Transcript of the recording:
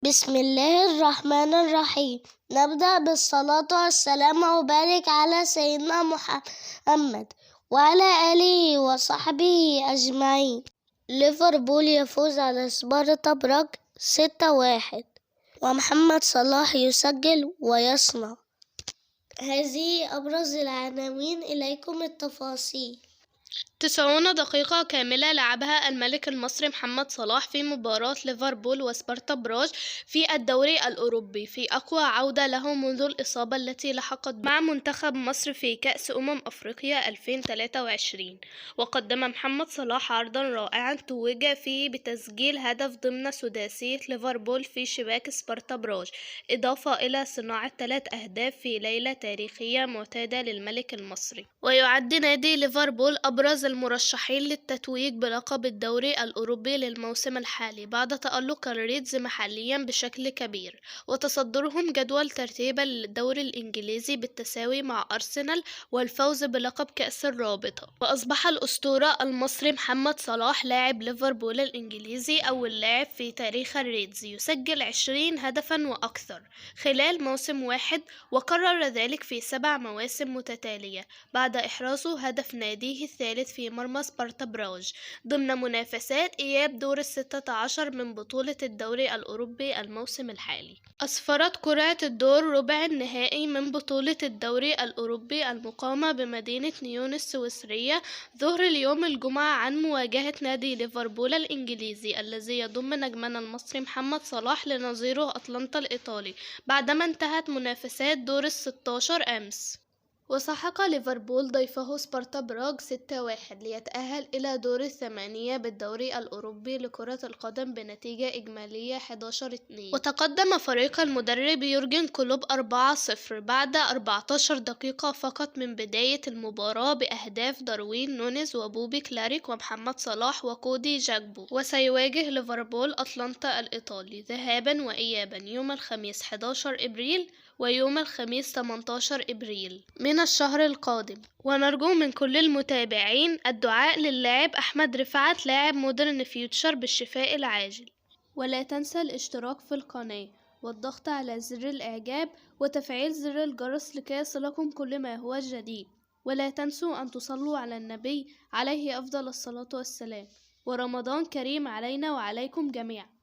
بسم الله الرحمن الرحيم. نبدأ بالصلاة والسلام وبارك على سيدنا محمد وعلى آله وصحبه أجمعين. ليفربول يفوز على سبارتا براغ 6-1، ومحمد صلاح يسجل ويصنع. هذه أبرز العناوين، إليكم التفاصيل. 90 دقيقة كاملة لعبها الملك المصري محمد صلاح في مباراة ليفربول وسبارتا براغ في الدوري الأوروبي، في أقوى عودة له منذ الإصابة التي لحقت مع منتخب مصر في كأس أفريقيا 2023. وقدم محمد صلاح عرضا رائعا توج فيه بتسجيل هدف ضمن سداسية ليفربول في شباك سبارتا براغ، إضافة إلى صناعة 3 أهداف في ليلة تاريخية معتادة للملك المصري. ويعد نادي ليفربول أبرز المرشحين للتتويج بلقب الدوري الأوروبي للموسم الحالي بعد تألق الريدز محليا بشكل كبير، وتصدرهم جدول ترتيب الدوري الإنجليزي بالتساوي مع أرسنال والفوز بلقب كأس الرابطة. وأصبح الأسطورة المصري محمد صلاح لاعب ليفربول الإنجليزي أول لاعب في تاريخ الريدز يسجل 20 هدفا وأكثر خلال موسم واحد، وكرر ذلك في 7 مواسم متتالية بعد إحرازه هدف ناديه الثالث في مرمى سبارتا براغ ضمن منافسات إياب دور 16 من بطولة الدوري الأوروبي الموسم الحالي. أسفرت كرة الدور ربع النهائي من بطولة الدوري الأوروبي المقامة بمدينة نيون السويسرية ظهر اليوم الجمعة عن مواجهة نادي ليفربول الإنجليزي الذي يضم نجمنا المصري محمد صلاح لنظيره أتلانتا الإيطالي بعدما انتهت منافسات دور 16 أمس. وسحق ليفربول ضيفه سبارتا براغ 6-1 ليتأهل إلى دور الثمانية بالدوري الأوروبي لكرة القدم بنتيجة إجمالية 11-2. وتقدم فريق المدرب يورجن كلوب 4-0 بعد 14 دقيقة فقط من بداية المباراة بأهداف داروين نونيز وبوبي كلاريك ومحمد صلاح وكودي جاكبو. وسيواجه ليفربول أتلانتا الإيطالي ذهابا وإيابا يوم الخميس 11 إبريل ويوم الخميس 18 إبريل من الشهر القادم. ونرجو من كل المتابعين الدعاء للاعب أحمد رفعت لاعب مودرن فيوتشر بالشفاء العاجل. ولا تنسى الاشتراك في القناة والضغط على زر الإعجاب وتفعيل زر الجرس لكي يصلكم كل ما هو جديد. ولا تنسوا أن تصلوا على النبي عليه أفضل الصلاة والسلام. ورمضان كريم علينا وعليكم جميعا.